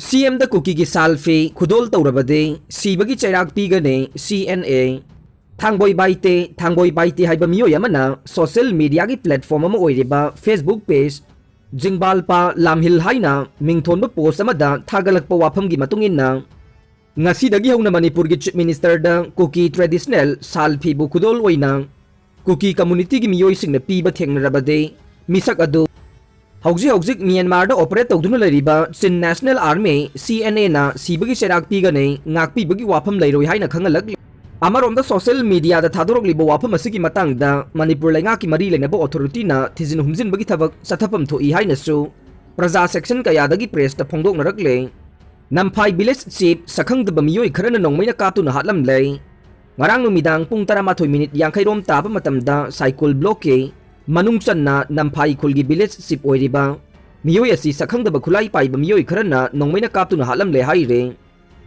CM दा cookie की सालफे खुदोल तौरबदे सिबगी चैराक पीगने CNA Thangboi बाइते हाइबा मियोय अमना social media की प्लेटफॉर्म अमा ओइरिबा फेसबुक पेज जिंगबालपा लामहिल हाइना मिंगथोनबा पोस्ट अमदा थागलकपा वाफमगी मतुंगिन्ना ngasi hauna manipur gi chief minister da kuki traditional salphi bu khudol oina kuki community gi miyoi sing na piba thengnarabade misak adu hauji myanmar da operate tawduna lariba sin national army CNA na sibagi serak pigane ngakpi bagi wafam lairoi haina khangalak amarom da social media da thadorok liba wafam asigi matang da manipur lainga ki mari lena ba authority na thizin humjin bagi thabak sathapam thoi haina su praja section kaya dagi press ta phongdok narakle Namphai village chief sakhang da bamiyoy kharana nongmaina kaptuna hatlam lay ngarang numidang pung 13 minute yangkhairom taba matamda cycle block ke manung channa Namphai khulgi village chief oiriba miyoy asi sakhang da bakhulai pai bamiyoy kharana nongmaina kaptuna hatlam le haire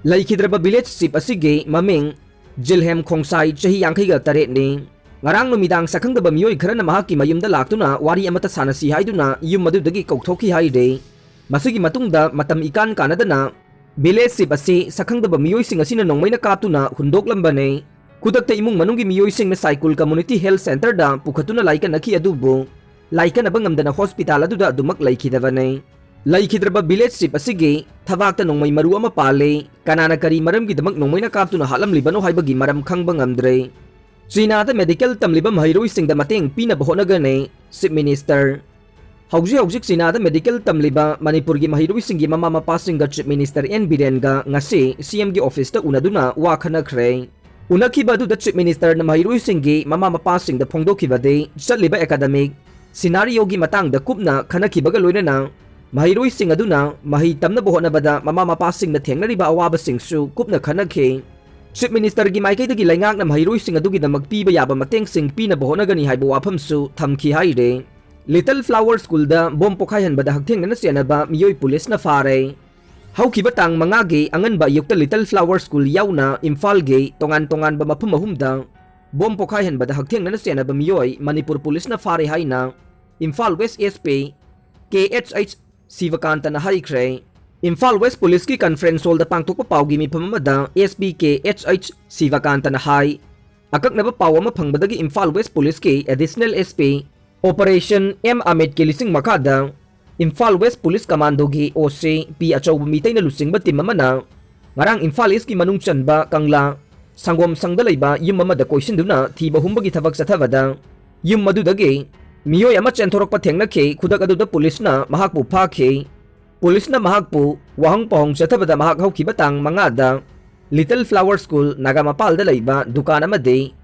laikhidraba village chief asige maming Jilhem Khongsai chahi yangkhai ga tare ne ngarang numidang sakhang da bamiyoy kharana mahaki mayumda laktuna wari amata sanasi haiduna yum madudagi kaukthokhi haire masigi matungda matam ikan kanadana village sip asi sakhangdaba miyoi sing asina nongmaina kaptuna hundoklambane kudakta imung manungi miyoi sing na cycle community health center da pukhatuna laika nakhi adubu laika nabangamdana hospital aduda adumak laikhidabane laikhidraba village sip asigi thabakta nongmai maru ama pale kanana kari maramgi damak nongmaina kaptuna halam libano haibagi maram khangbangam China da medical tamlibam hairoi sing da mateng pina bahonagane chief minister Hauji China da medical tamliba Manipur gi mahirui singi mama mapa singa chief minister N Biren ga ngasi CM gi office ta unaduna wa khana khre unaki badu da chief minister na mahirui singi mama mapa sing da phongdoki bade chatliba academic scenario gi matang da kupna khana khibaga loina na mahirui sing aduna mahi tamna bohona bada mama mapa sing na thengnari ba awaba singsu kupna khana khe chief minister gi maikai da gi laingak na mahirui sing adu gi damak pi ba yaba mateng sing pi na bohona gani haibo wafam su thamki haire Little Flower School da bom pokhai han bada haktheng na siana ba miyoi police na fare hauki batang manga ge angan ba yukta Little Flower School yauna Imphal ge tongan ba mapum mahum da bom pokhai han bada haktheng na siana ba miyoi Manipur police na fare haina Imphal West SP KHH Sivakanta na haikre Imphal West Police ki conference hall da pangtok pa pawgi mi pamamada SP KHH Sivakanta na hai akak na ba pawama phangbadagi Imphal West Police ki additional SP Operation M Ahmed ke lising makada Imphal West Police Commando gi OC P achawba mitay na lusing ba team amana ngarang Imphal East ki manung chanba kangla sangom sangdalay ba yung mamada question duna thiba humbagi thabak sa thabada yung madudagi miyoy ama chenthorok pa thengna ke khudak aduda police na mahakpu pha ke police na mahakpu wahang pahong sa thabada mahak hawki batang mangada Little Flower School nagamapal dalay ba dukan amade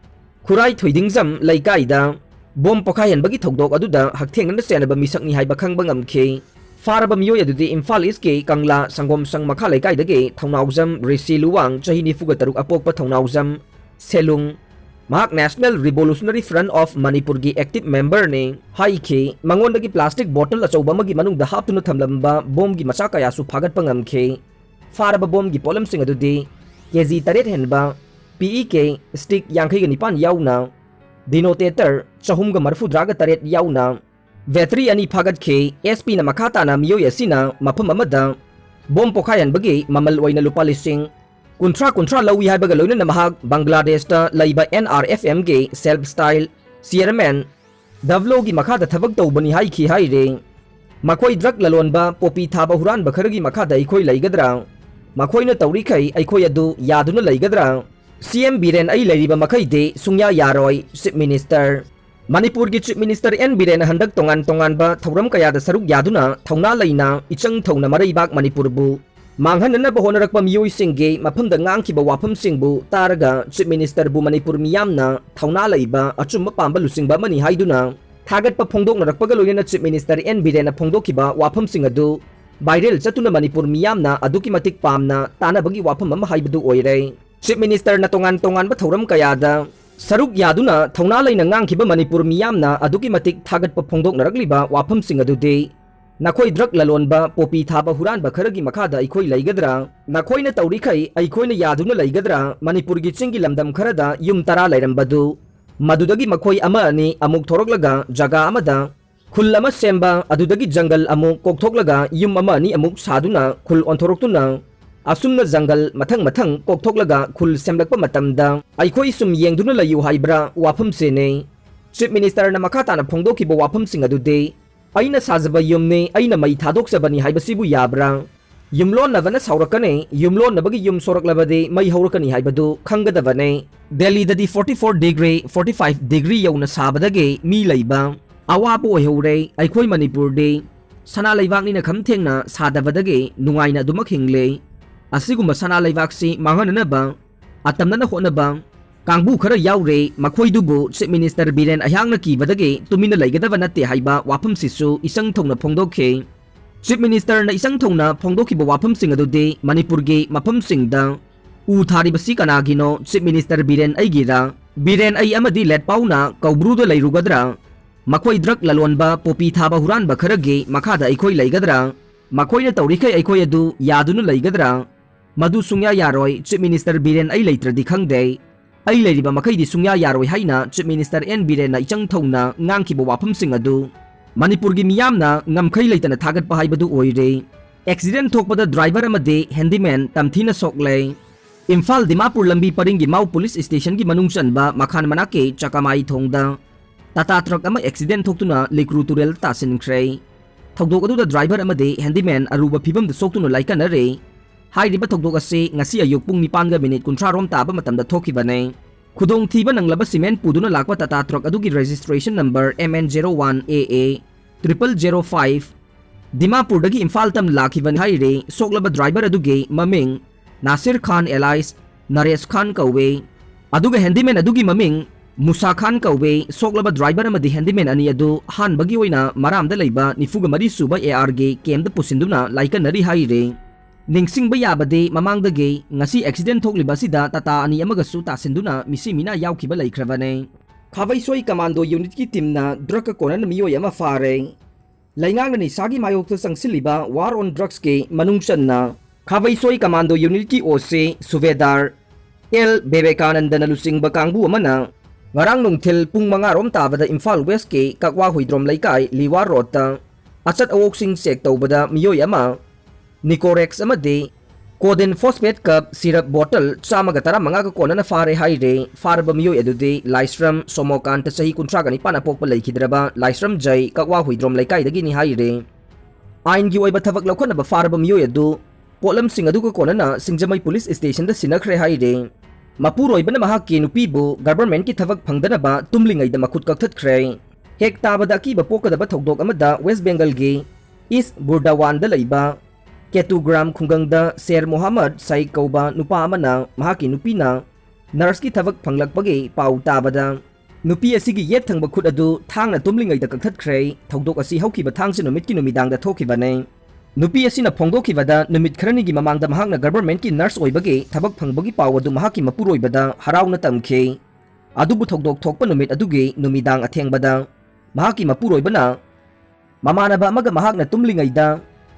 khurai thoidingjam laikai da bom pokayan bagi thogdok aduda haktheng na sena ba misak ni haiba khang bangam ke faraba miyoy adudi Imphal East ke kangla sangom sang makha laikai dage thongnaujam risi luwang chahi ni fuga taruk apok pa thongnaujam selung mahak National Revolutionary Front of Manipur gi active member ne hai ke mangon dagi plastic bottle achauba magi manung da haptuna thamlamba bom gi macha kaya su phagat pangam ke faraba bom gi polam sing adudi kg taret henba PEK stick yangkhai ga nipan yauna denotator chahumga marfudraga taret yauna vetri ani phagat ke SP na makhata na miyoy asina mafam amada bom pokhayan bagi mamal waina lupa lising kuntra lawi haibaga loina na mahag Bangladesh ta laiba NRFM ge self style chairman davlo gi makhada thabak tawbani hai khi haire makhoi drug lalonba popi thaba huran bakharagi makhada ikhoi laigadra makhoina tawri khai aikhoi adu yaduna laigadra CM Biren ay lariba makai de sungya yaroy chief minister Manipur gi chief minister N Biren handak tongan ba thauram kaya da saruk yaduna thauna laina ichang thauna marai bak Manipur bu manghan na bahonarak pa miyoy singge mafam da ngang ki ba wafam singbu taraga chief minister bu Manipur miyam na thauna laiba achum pamba lusing ba mani haiduna thagat pa phongdok narak pa galoina chief minister N Biren na phongdok ki ba wafam singadu viral chatuna Manipur miyam na aduki matik pamna tana bagi wafam ma haibadu oire Chief Minister na tongan ba thauram kaya da saruk yaduna thauna laina ngangkhiba Manipur miyamna aduki matik thagat pa phongdok narakliba wafam sing adude nakhoi drug lalonba popi thaba huran ba kharagi makhada aikhoi laigadra nakhoi na tawri khai aikhoi na yaduna laigadra Manipur gi chingi lamdam kharada yum tara lairambadu madudagi makhoi ama ani amuk thoroklaga jaga amada khul ama semba adudagi jungle amuk kokthoklaga yum ama ani amuk saduna khul onthoroktuna asumna jungle mathang mathang kokthoklaga khul semlakpa matamda aikhoi sum yengduna layu haibra wafam sene chief minister na makata na phongdokiba wafam sing adude aina sajaba yumne aina mai thadok sabani haibasibu yabra yumlon navana saurakane yumlon nabagi yum soraklabade mai haurakani haibadu khangadabane Delhi dadi 44 degree 45 degree yauna sabadage mi laiba awapo oihore aikhoi manipur de sana laibakni na khamthengna sadabadage nungaina dumak hingle asiguma sana laibak si manganaba atamna honaba kangbu khara yaure makhoi dubu chief minister Biren ahyangna kibadage tumina laigadaba natte haiba wafam sisu isang thongna phongdokhe chief minister na isang thongna phongdokhiba wafam sing adude manipur ge mafam singda u thari basi kanagino chief minister Biren aigira Biren ai amadi let pauna kaubrudo lairugadra makhoi drug lalonba popi thaba huranba kharage makhada aikhoi laigadra makhoina tawrikhai aikhoi adu yaduna laigadra madu sungya yaroi chief minister Biren ai leitradi khangde ai leiriba makhai di sungya yaroi haina chief minister N Biren na ichang thongna ngangkhiba wafam sing adu Manipur gi miyamna ngamkhai leitana thagat pa haibadu oire accident thokpada driver amade handyman tamthina sokle Imphal Dimapur lambi paringi mau police station gi manung chanba makhan manake chakamai thongda Tata truck ama accident thoktuna lekru turel tasin khrei thokdok adu da driver amade handyman aruba phibam da soktuna laikana re hairiba thokdok ase ngasi ayuk pung 9 ga minute 13 rom taba matamda thokibane Khudong thiba nanglaba cement puduna lakwa tata truck adugi registration number MN01AA 0005 Dimapur dagi Imphal tam lakhiban haire soklaba driver adugi maming Nasir Khan Elias Naresh Khan kawe aduga handyman adugi maming Musa Khan kawe soklaba driver amadi handyman ani adu han bagi oina maramda leiba nifuga mari suba AR ge kemda pusinduna laika nari haire Ningsing bayabade mamangdage ngasi accident thokliba sida tata ani amagasu tasinduna misi mina yaukhiba laikhrabane Khavai soi commando unit ki team na drug konan miyoi ama fare Laingang ni sagi mayok sangsiliba war on drugs ke manungsan na Khavai soi commando unit ki ose Suvedar L Bebekananda na lusing bakangbu amana ngarang nungthil pung mga rom tabada Imphal West ke kakwa huidrom laikai liwa rota achat awoksing sek tawbada miyoi ama Nicorex amade Coden phosphate cup syrup bottle chamaga tara mga ka kona na fare haire farba miyo edude Lystrum somokan ta sahi kuntra gani pana pokpa laikhidraba Lystrum jai kakwa huidrom laikai dagi ni haire ain gi oiba thavak laukhan ba farba miyo edu polam sing adu ka kona na singjamai police station da sinakhre haire mapuroi bana mahak ki nupi bu government ki thavak phangdana ba tumlingai da makhut kaktat khre hek tabada ki ba pokada ba thokdok amada West Bengal gi East Burdawan da laiba Ketugram khungangda Sher Muhammad Saik kauba nupa amana mahaki nupi na nurse ki thavak phanglakpagi pau tabada nupi asigi yet thangba khut adu thangna tumlingai da kakhat khrei thokdok asi haukiba thangse numit ki numidang da thokibane nupi asina phongdokibada numit kharani gi mamangda mahakna government ki nurse oibagi thabak phangbagi pau adu mahaki mapuroibada harauna tamkhe adubu thokdok thokpa numit adugi numidang athengbada mahaki mapuroibana mamanaba amaga mahakna tumlingai da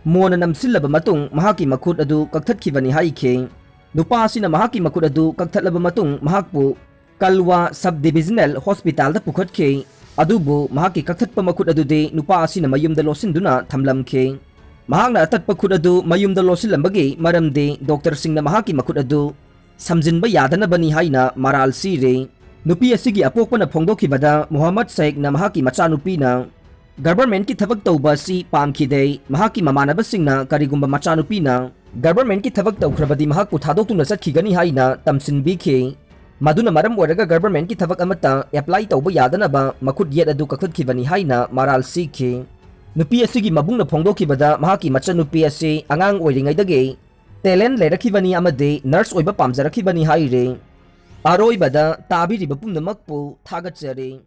Mona namsillaba matung mahaki makhut adu kakthakibani haikhe nupa asina mahaki makhut adu kakthatlaba matung mahakpu Kalwa Subdivisional Hospital da pukhatkhe adubu mahaki kakthatpa makhut adu de nupa asina mayumda losinduna thamlamkhe mahakna atatpa khut adu mayumda losilambagi maramde doctor singna mahaki makhut adu samjinba yadanabani haina maral sire nupi asigi apokpana phongdokhibada Muhammad Sheikh na mahaki machanupi na Government ki thabak tawba si pamkhide mahaki mamanaba singna karigumba machanupi na government ki thabak tawkhrabadi mahakpu thadokuna chakhigani haina tamsinbikhe maduna maram oiraga government ki thabak amata apply tawba yadanaba makhut yet adu kakhatkibani haina maral sikhe nupi asigi mabungna phongdokhibada mahaki machanupi ase angang oiringaidage talent lerakibani amade nurse oiba pamjarakibani haire aroibada tabiriba pumnamakpu thagachare